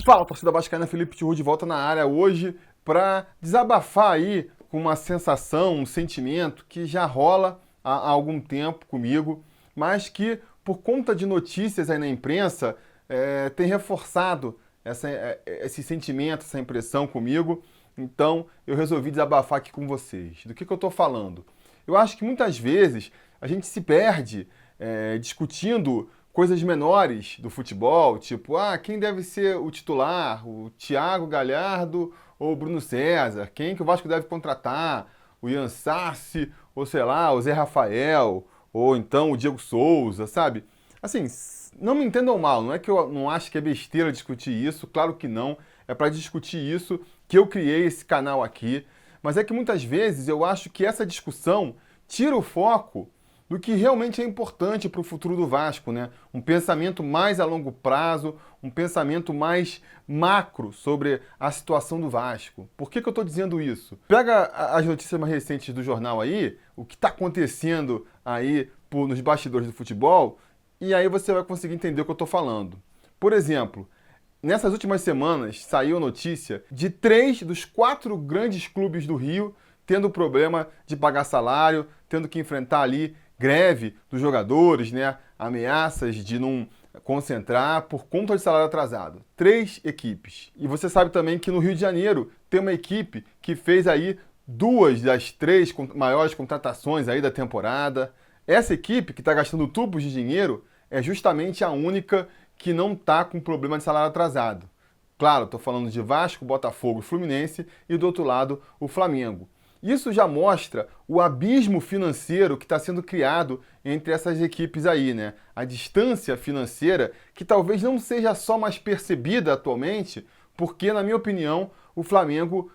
Fala, torcida vascaína, Felipe Tiru de volta na área hoje para desabafar aí com uma sensação, um sentimento que já rola há algum tempo comigo, mas que por conta de notícias aí na imprensa tem reforçado esse sentimento, essa impressão comigo. Então eu resolvi desabafar aqui com vocês. Do que eu estou falando? Eu acho que muitas vezes a gente se perde discutindo coisas menores do futebol, tipo, quem deve ser o titular, o Thiago Galhardo ou o Bruno César? Quem que o Vasco deve contratar? O Ian Sarsi, ou sei lá, o Zé Rafael, ou então o Diego Souza, sabe? Assim, não me entendam mal, não é que eu não acho que é besteira discutir isso, claro que não, é para discutir isso que eu criei esse canal aqui, mas é que muitas vezes eu acho que essa discussão tira o foco do que realmente é importante para o futuro do Vasco, né? Um pensamento mais a longo prazo, um pensamento mais macro sobre a situação do Vasco. Por que eu estou dizendo isso? Pega as notícias mais recentes do jornal aí, o que está acontecendo aí nos bastidores do futebol, e aí você vai conseguir entender o que eu estou falando. Por exemplo, nessas últimas semanas saiu notícia de 3 dos 4 grandes clubes do Rio tendo problema de pagar salário, tendo que enfrentar ali greve dos jogadores, né? Ameaças de não concentrar por conta de salário atrasado. 3 equipes. E você sabe também que no Rio de Janeiro tem uma equipe que fez aí 2 das 3 maiores contratações aí da temporada. Essa equipe que está gastando tubos de dinheiro é justamente a única que não está com problema de salário atrasado. Claro, estou falando de Vasco, Botafogo e Fluminense e do outro lado o Flamengo. Isso já mostra o abismo financeiro que está sendo criado entre essas equipes aí, né? A distância financeira que talvez não seja só mais percebida atualmente, porque, na minha opinião, o Flamengo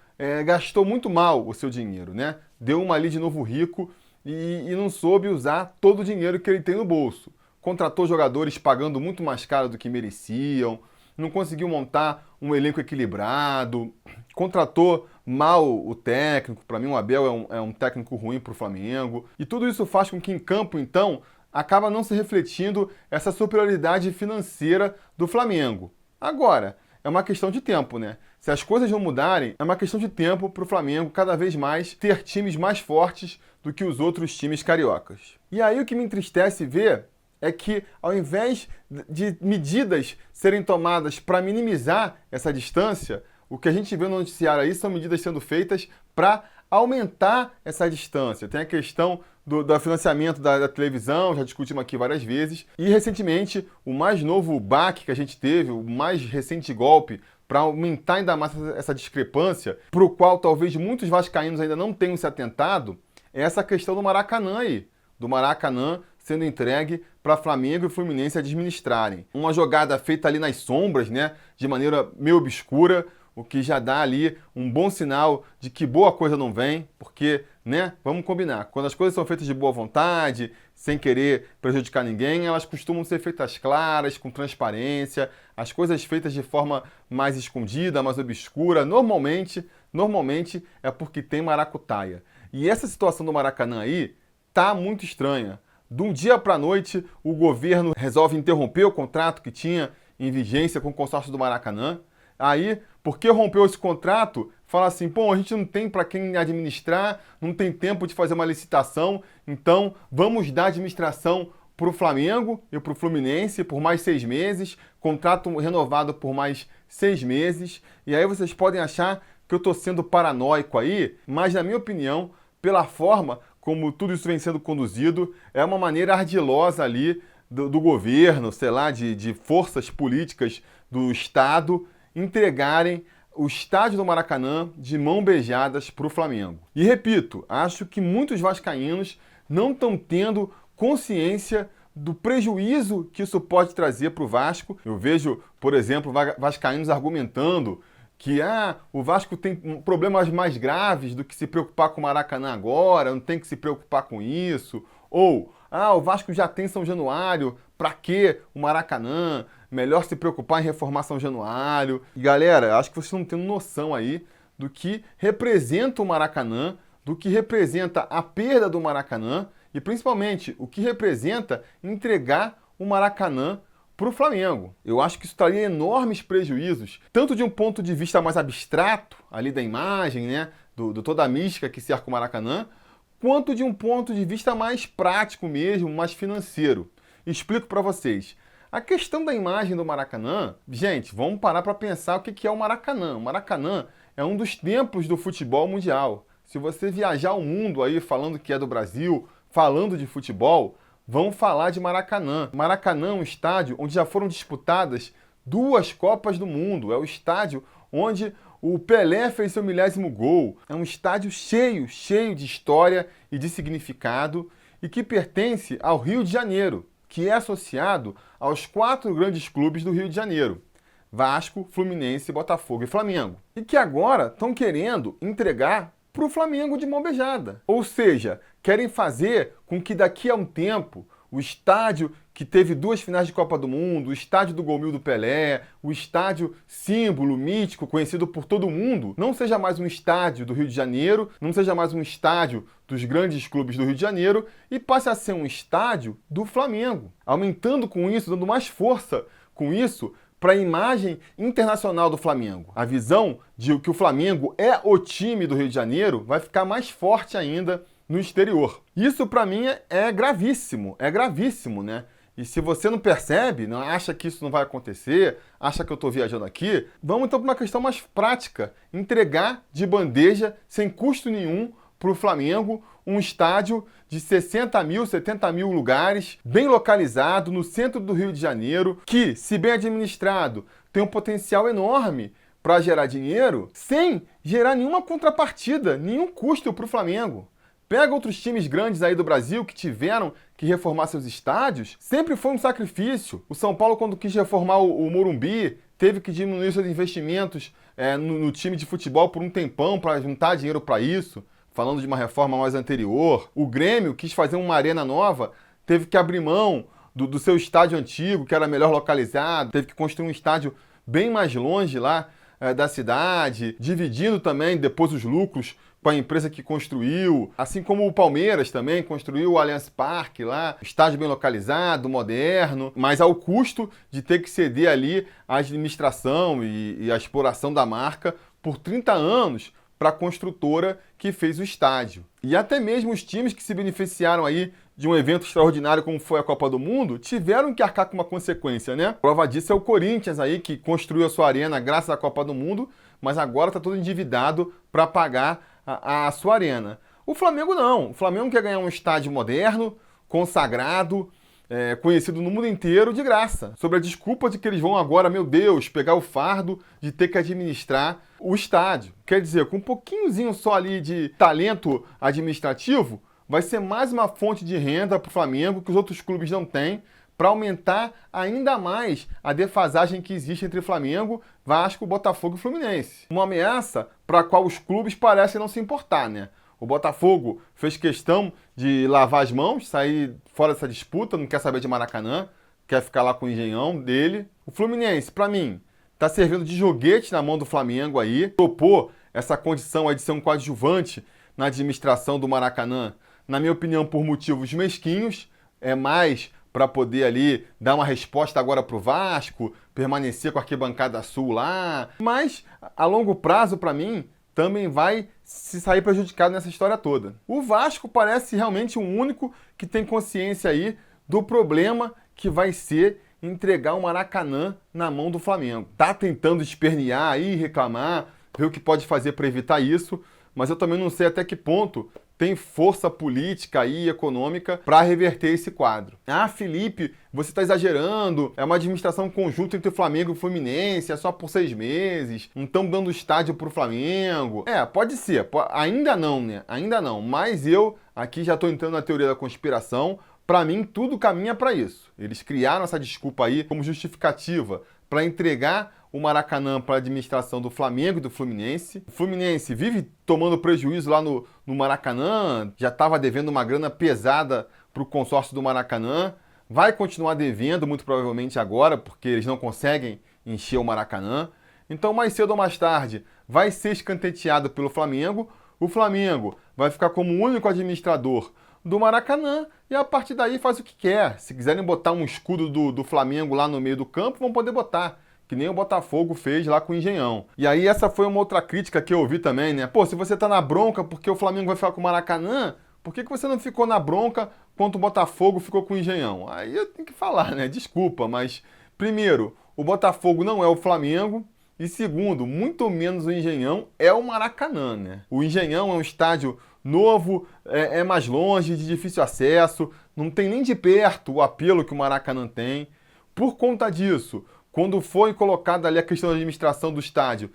gastou muito mal o seu dinheiro, né? Deu uma ali de novo rico e não soube usar todo o dinheiro que ele tem no bolso. Contratou jogadores pagando muito mais caro do que mereciam, não conseguiu montar um elenco equilibrado, contratou mal o técnico. Para mim, o Abel é um técnico ruim para o Flamengo. E tudo isso faz com que em campo, então, acaba não se refletindo essa superioridade financeira do Flamengo. Agora, é uma questão de tempo, né? Se as coisas não mudarem, é uma questão de tempo para o Flamengo cada vez mais ter times mais fortes do que os outros times cariocas. E aí o que me entristece ver é que, ao invés de medidas serem tomadas para minimizar essa distância, o que a gente vê no noticiário aí são medidas sendo feitas para aumentar essa distância. Tem a questão do financiamento da televisão, já discutimos aqui várias vezes, e recentemente o mais novo baque que a gente teve, o mais recente golpe para aumentar ainda mais essa discrepância, para o qual talvez muitos vascaínos ainda não tenham se atentado, é essa questão do Maracanã aí, do Maracanã sendo entregue para Flamengo e Fluminense administrarem. Uma jogada feita ali nas sombras, né, de maneira meio obscura, o que já dá ali um bom sinal de que boa coisa não vem, porque, né, vamos combinar, quando as coisas são feitas de boa vontade, sem querer prejudicar ninguém, elas costumam ser feitas claras, com transparência, as coisas feitas de forma mais escondida, mais obscura, normalmente é porque tem maracutaia. E essa situação do Maracanã aí tá muito estranha. De um dia para a noite, o governo resolve interromper o contrato que tinha em vigência com o consórcio do Maracanã. Aí, porque rompeu esse contrato, fala assim, pô, a gente não tem para quem administrar, não tem tempo de fazer uma licitação, então vamos dar administração para o Flamengo e para o Fluminense por mais 6 meses, contrato renovado por mais 6 meses. E aí vocês podem achar que eu estou sendo paranoico aí, mas na minha opinião, pela forma como tudo isso vem sendo conduzido, é uma maneira ardilosa ali do governo, sei lá, de forças políticas do Estado entregarem o estádio do Maracanã de mão beijadas para o Flamengo. E repito, acho que muitos vascaínos não estão tendo consciência do prejuízo que isso pode trazer para o Vasco. Eu vejo, por exemplo, vascaínos argumentando que o Vasco tem problemas mais graves do que se preocupar com o Maracanã agora, não tem que se preocupar com isso. Ou, o Vasco já tem São Januário, pra que o Maracanã? Melhor se preocupar em reformar São Januário. E galera, acho que vocês não têm noção aí do que representa o Maracanã, do que representa a perda do Maracanã e principalmente o que representa entregar o Maracanã para o Flamengo. Eu acho que isso traria enormes prejuízos, tanto de um ponto de vista mais abstrato, ali da imagem, né, do toda a mística que cerca o Maracanã, quanto de um ponto de vista mais prático mesmo, mais financeiro. Explico para vocês. A questão da imagem do Maracanã, gente, vamos parar para pensar o que é o Maracanã. O Maracanã é um dos templos do futebol mundial. Se você viajar o mundo aí falando que é do Brasil, falando de futebol, vão falar de Maracanã. Maracanã é um estádio onde já foram disputadas 2 Copas do Mundo. É o estádio onde o Pelé fez seu 1000º gol. É um estádio cheio de história e de significado e que pertence ao Rio de Janeiro, que é associado aos 4 grandes clubes do Rio de Janeiro: Vasco, Fluminense, Botafogo e Flamengo. E que agora estão querendo entregar para o Flamengo de mão beijada. Ou seja, querem fazer com que daqui a um tempo o estádio que teve 2 finais de Copa do Mundo, o estádio do Gol Mil do Pelé, o estádio símbolo, mítico, conhecido por todo mundo, não seja mais um estádio do Rio de Janeiro, não seja mais um estádio dos grandes clubes do Rio de Janeiro e passe a ser um estádio do Flamengo, aumentando com isso, dando mais força com isso para a imagem internacional do Flamengo. A visão de que o Flamengo é o time do Rio de Janeiro vai ficar mais forte ainda no exterior. Isso para mim é gravíssimo, né? E se você não percebe, não acha que isso não vai acontecer, acha que eu estou viajando aqui, vamos então para uma questão mais prática. Entregar de bandeja, sem custo nenhum, para o Flamengo um estádio de 60 mil, 70 mil lugares, bem localizado, no centro do Rio de Janeiro, que, se bem administrado, tem um potencial enorme para gerar dinheiro, sem gerar nenhuma contrapartida, nenhum custo para o Flamengo. Pega outros times grandes aí do Brasil que tiveram que reformar seus estádios, sempre foi um sacrifício. O São Paulo, quando quis reformar o Morumbi, teve que diminuir seus investimentos no time de futebol por um tempão para juntar dinheiro para isso, falando de uma reforma mais anterior. O Grêmio quis fazer uma arena nova, teve que abrir mão do seu estádio antigo, que era melhor localizado, teve que construir um estádio bem mais longe lá da cidade, dividindo também depois os lucros com a empresa que construiu, assim como o Palmeiras também construiu o Allianz Parque lá, estádio bem localizado, moderno, mas ao custo de ter que ceder ali a administração e a exploração da marca por 30 anos para a construtora que fez o estádio. E até mesmo os times que se beneficiaram aí de um evento extraordinário como foi a Copa do Mundo, tiveram que arcar com uma consequência, né? Prova disso é o Corinthians aí, que construiu a sua arena graças à Copa do Mundo, mas agora está todo endividado para pagar a sua arena. O Flamengo não. O Flamengo quer ganhar um estádio moderno, consagrado, conhecido no mundo inteiro de graça, sob a desculpa de que eles vão agora, meu Deus, pegar o fardo de ter que administrar o estádio. Quer dizer, com um pouquinhozinho só ali de talento administrativo, vai ser mais uma fonte de renda para o Flamengo que os outros clubes não têm, para aumentar ainda mais a defasagem que existe entre Flamengo, Vasco, Botafogo e Fluminense. Uma ameaça para a qual os clubes parecem não se importar, né? O Botafogo fez questão de lavar as mãos, sair fora dessa disputa, não quer saber de Maracanã, quer ficar lá com o engenhão dele. O Fluminense, para mim, está servindo de joguete na mão do Flamengo aí, topou essa condição aí de ser um coadjuvante na administração do Maracanã, na minha opinião, por motivos mesquinhos, é mais para poder ali dar uma resposta agora para o Vasco, permanecer com a arquibancada sul lá. Mas, a longo prazo, para mim, também vai se sair prejudicado nessa história toda. O Vasco parece realmente o único que tem consciência aí do problema que vai ser entregar o Maracanã na mão do Flamengo. Tá tentando espernear aí, reclamar, ver o que pode fazer para evitar isso, mas eu também não sei até que ponto tem força política e econômica para reverter esse quadro. Ah, Felipe, você está exagerando, é uma administração conjunta entre o Flamengo e o Fluminense, é só por 6 meses, não estão dando estádio para o Flamengo. Pode ser, ainda não, né? Ainda não, mas eu aqui já estou entrando na teoria da conspiração. Para mim, tudo caminha para isso. Eles criaram essa desculpa aí como justificativa para entregar o Maracanã para a administração do Flamengo e do Fluminense. O Fluminense vive tomando prejuízo lá no Maracanã, já estava devendo uma grana pesada para o consórcio do Maracanã, vai continuar devendo muito provavelmente agora, porque eles não conseguem encher o Maracanã. Então, mais cedo ou mais tarde, vai ser escanteado pelo Flamengo. O Flamengo vai ficar como o único administrador do Maracanã e a partir daí faz o que quer. Se quiserem botar um escudo do Flamengo lá no meio do campo, vão poder botar. Que nem o Botafogo fez lá com o Engenhão. E aí essa foi uma outra crítica que eu ouvi também, né? Pô, se você tá na bronca porque o Flamengo vai ficar com o Maracanã, por que você não ficou na bronca quanto o Botafogo ficou com o Engenhão? Aí eu tenho que falar, né? Desculpa, mas primeiro, o Botafogo não é o Flamengo. E segundo, muito menos o Engenhão é o Maracanã, né? O Engenhão é um estádio novo, é mais longe, de difícil acesso, não tem nem de perto o apelo que o Maracanã tem. Por conta disso, quando foi colocada ali a questão da administração do estádio,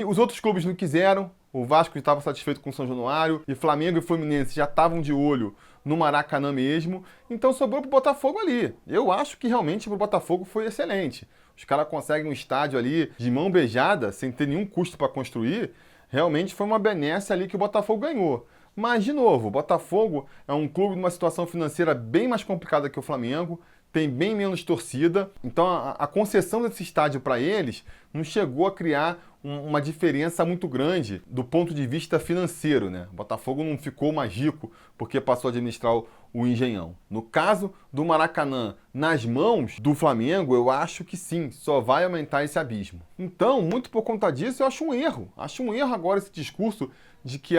os outros clubes não quiseram, o Vasco estava satisfeito com o São Januário, e Flamengo e Fluminense já estavam de olho no Maracanã mesmo, então sobrou pro Botafogo ali. Eu acho que realmente pro Botafogo foi excelente. Os caras conseguem um estádio ali de mão beijada, sem ter nenhum custo para construir, realmente foi uma benesse ali que o Botafogo ganhou. Mas, de novo, o Botafogo é um clube numa situação financeira bem mais complicada que o Flamengo, tem bem menos torcida, então a concessão desse estádio para eles não chegou a criar uma diferença muito grande do ponto de vista financeiro, né? O Botafogo não ficou mais rico porque passou a administrar o Engenhão. No caso do Maracanã, nas mãos do Flamengo, eu acho que sim, só vai aumentar esse abismo. Então, muito por conta disso, eu acho um erro. Acho um erro agora esse discurso de que,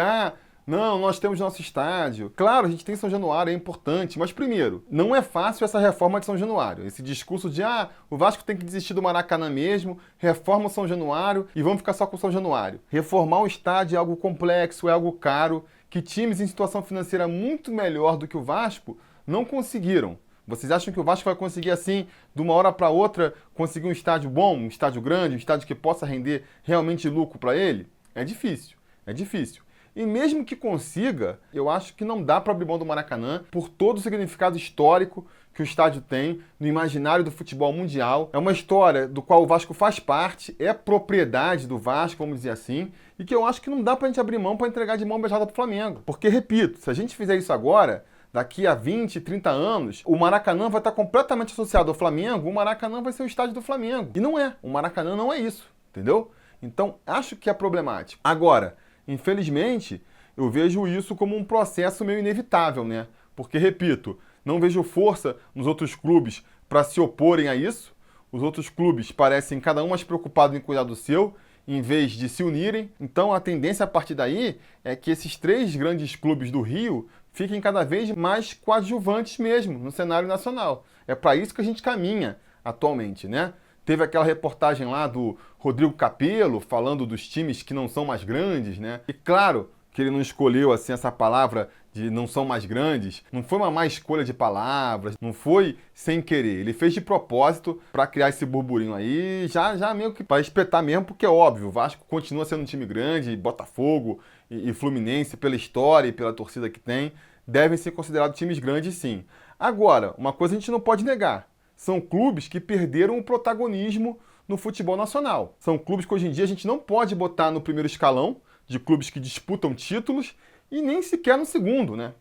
não, nós temos nosso estádio. Claro, a gente tem São Januário, é importante. Mas primeiro, não é fácil essa reforma de São Januário. Esse discurso de, o Vasco tem que desistir do Maracanã mesmo, reforma o São Januário e vamos ficar só com o São Januário. Reformar um estádio é algo complexo, é algo caro, que times em situação financeira muito melhor do que o Vasco não conseguiram. Vocês acham que o Vasco vai conseguir assim, de uma hora para outra, conseguir um estádio bom, um estádio grande, um estádio que possa render realmente lucro para ele? É difícil, é difícil. E mesmo que consiga, eu acho que não dá para abrir mão do Maracanã por todo o significado histórico que o estádio tem no imaginário do futebol mundial. É uma história do qual o Vasco faz parte, é propriedade do Vasco, vamos dizer assim, e que eu acho que não dá para a gente abrir mão para entregar de mão beijada para o Flamengo. Porque, repito, se a gente fizer isso agora, daqui a 20, 30 anos, o Maracanã vai estar completamente associado ao Flamengo, o Maracanã vai ser o estádio do Flamengo. E não é, o Maracanã não é isso, entendeu? Então, acho que é problemático. Agora, infelizmente, eu vejo isso como um processo meio inevitável, né? Porque, repito, não vejo força nos outros clubes para se oporem a isso. Os outros clubes parecem cada um mais preocupado em cuidar do seu, em vez de se unirem. Então, a tendência a partir daí é que esses três grandes clubes do Rio fiquem cada vez mais coadjuvantes mesmo no cenário nacional. É para isso que a gente caminha atualmente, né? Teve aquela reportagem lá do Rodrigo Capello falando dos times que não são mais grandes, né? E claro que ele não escolheu assim essa palavra de não são mais grandes, não foi uma má escolha de palavras, não foi sem querer. Ele fez de propósito para criar esse burburinho aí, já meio que para espetar mesmo, porque é óbvio, o Vasco continua sendo um time grande, Botafogo e Fluminense, pela história e pela torcida que tem, devem ser considerados times grandes sim. Agora, uma coisa a gente não pode negar, são clubes que perderam o protagonismo no futebol nacional. São clubes que hoje em dia a gente não pode botar no primeiro escalão de clubes que disputam títulos e nem sequer no segundo, né?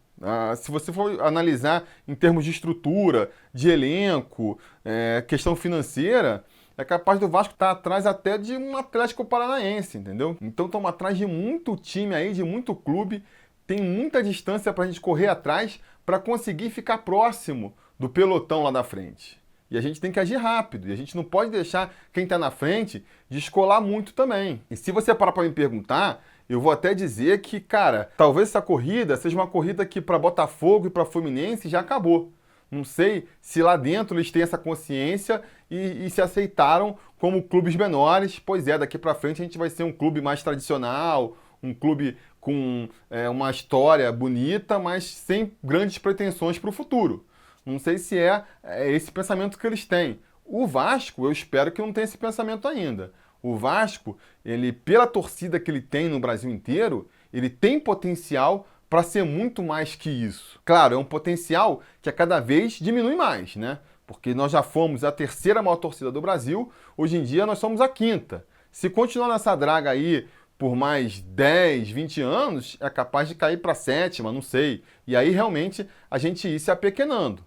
Se você for analisar em termos de estrutura, de elenco, questão financeira, é capaz do Vasco estar atrás até de um Atlético Paranaense, entendeu? Então estamos atrás de muito time aí, de muito clube, tem muita distância para a gente correr atrás para conseguir ficar próximo do pelotão lá da frente. E a gente tem que agir rápido. E a gente não pode deixar quem está na frente descolar muito também. E se você parar para me perguntar, eu vou até dizer que, cara, talvez essa corrida seja uma corrida que para Botafogo e para Fluminense já acabou. Não sei se lá dentro eles têm essa consciência e se aceitaram como clubes menores. Pois é, daqui para frente a gente vai ser um clube mais tradicional, um clube com uma história bonita, mas sem grandes pretensões para o futuro. Não sei se é esse pensamento que eles têm. O Vasco, eu espero que não tenha esse pensamento ainda. O Vasco, ele, pela torcida que ele tem no Brasil inteiro, ele tem potencial para ser muito mais que isso. Claro, é um potencial que a cada vez diminui mais, né? Porque nós já fomos a terceira maior torcida do Brasil, hoje em dia nós somos a quinta. Se continuar nessa draga aí por mais 10, 20 anos, é capaz de cair para a sétima, não sei. E aí realmente a gente ir se apequenando.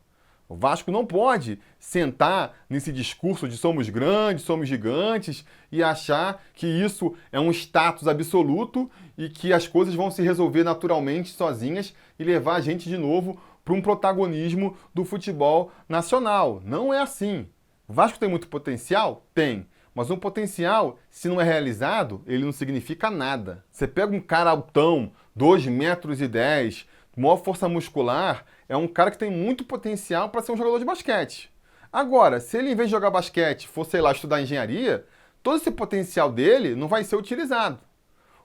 O Vasco não pode sentar nesse discurso de somos grandes, somos gigantes e achar que isso é um status absoluto e que as coisas vão se resolver naturalmente, sozinhas e levar a gente de novo para um protagonismo do futebol nacional. Não é assim. O Vasco tem muito potencial? Tem. Mas um potencial, se não é realizado, ele não significa nada. Você pega um cara altão, 2,10 metros, maior força muscular, é um cara que tem muito potencial para ser um jogador de basquete. Agora, se ele, em vez de jogar basquete, for, sei lá, estudar engenharia, todo esse potencial dele não vai ser utilizado.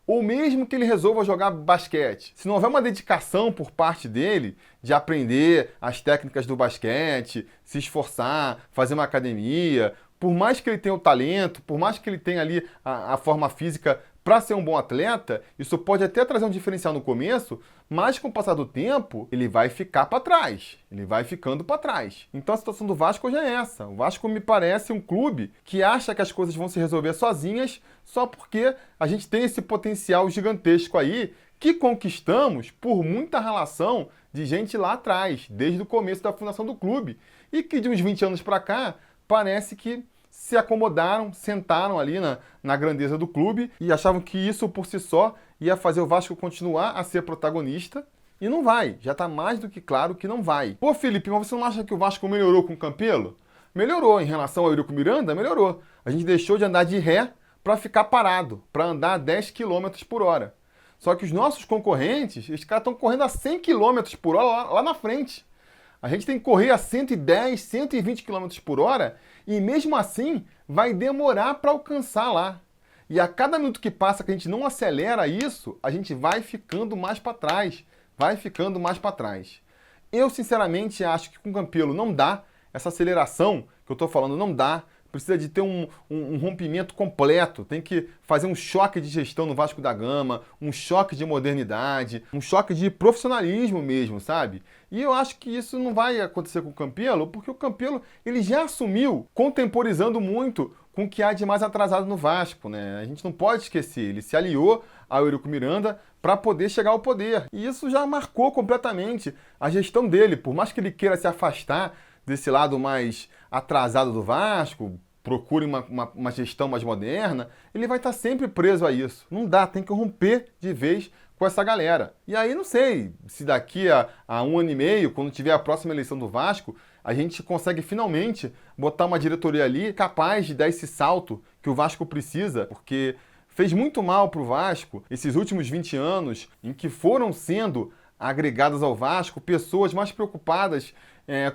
Ou mesmo que ele resolva jogar basquete, se não houver uma dedicação por parte dele de aprender as técnicas do basquete, se esforçar, fazer uma academia, por mais que ele tenha o talento, por mais que ele tenha ali a forma física para ser um bom atleta, isso pode até trazer um diferencial no começo, mas com o passar do tempo, ele vai ficar para trás. Ele vai ficando para trás. Então a situação do Vasco hoje é essa. O Vasco me parece um clube que acha que as coisas vão se resolver sozinhas só porque a gente tem esse potencial gigantesco aí que conquistamos por muita relação de gente lá atrás, desde o começo da fundação do clube. E que de uns 20 anos para cá, parece que se acomodaram, sentaram ali na grandeza do clube e achavam que isso por si só ia fazer o Vasco continuar a ser protagonista. E não vai, já está mais do que claro que não vai. Pô, Felipe, mas você não acha que o Vasco melhorou com o Campelo? Melhorou, em relação ao Eurico Miranda, melhorou. A gente deixou de andar de ré para ficar parado, para andar a 10 km por hora. Só que os nossos concorrentes, esses caras estão correndo a 100 km por hora lá na frente. A gente tem que correr a 110, 120 km por hora e mesmo assim vai demorar para alcançar lá. E a cada minuto que passa que a gente não acelera isso, a gente vai ficando mais para trás. Vai ficando mais para trás. Eu, sinceramente, acho que com o Campelo não dá. Essa aceleração que eu estou falando não dá. Precisa de ter um rompimento completo. Tem que fazer um choque de gestão no Vasco da Gama, um choque de modernidade, um choque de profissionalismo mesmo, sabe? E eu acho que isso não vai acontecer com o Campelo, porque o Campelo ele já assumiu, contemporizando muito com o que há de mais atrasado no Vasco, né? A gente não pode esquecer, ele se aliou ao Eurico Miranda para poder chegar ao poder. E isso já marcou completamente a gestão dele, por mais que ele queira se afastar desse lado mais atrasado do Vasco, procure uma gestão mais moderna, ele vai estar sempre preso a isso. Não dá, tem que romper de vez com essa galera. E aí não sei se daqui a 1 ano e meio, quando tiver a próxima eleição do Vasco, a gente consegue finalmente botar uma diretoria ali capaz de dar esse salto que o Vasco precisa, porque fez muito mal para o Vasco esses últimos 20 anos em que foram sendo agregadas ao Vasco pessoas mais preocupadas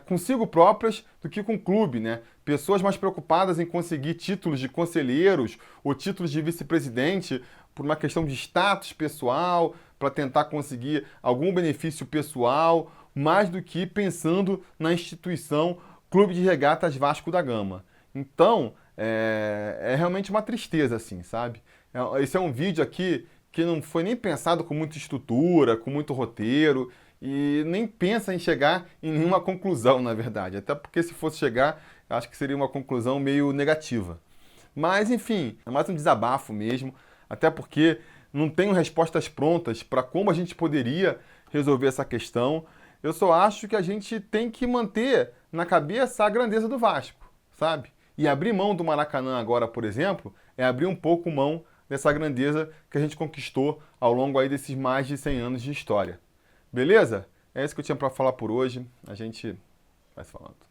consigo próprias do que com o clube, né? Pessoas mais preocupadas em conseguir títulos de conselheiros ou títulos de vice-presidente por uma questão de status pessoal, para tentar conseguir algum benefício pessoal, mais do que pensando na instituição Clube de Regatas Vasco da Gama. Então, é realmente uma tristeza, assim, sabe? Esse é um vídeo aqui que não foi nem pensado com muita estrutura, com muito roteiro, e nem pensa em chegar em nenhuma conclusão, na verdade. Até porque se fosse chegar, acho que seria uma conclusão meio negativa. Mas, enfim, é mais um desabafo mesmo, até porque não tenho respostas prontas para como a gente poderia resolver essa questão. Eu só acho que a gente tem que manter na cabeça a grandeza do Vasco, sabe? E abrir mão do Maracanã agora, por exemplo, é abrir um pouco mão dessa grandeza que a gente conquistou ao longo aí desses mais de 100 anos de história. Beleza? É isso que eu tinha para falar por hoje. A gente vai se falando.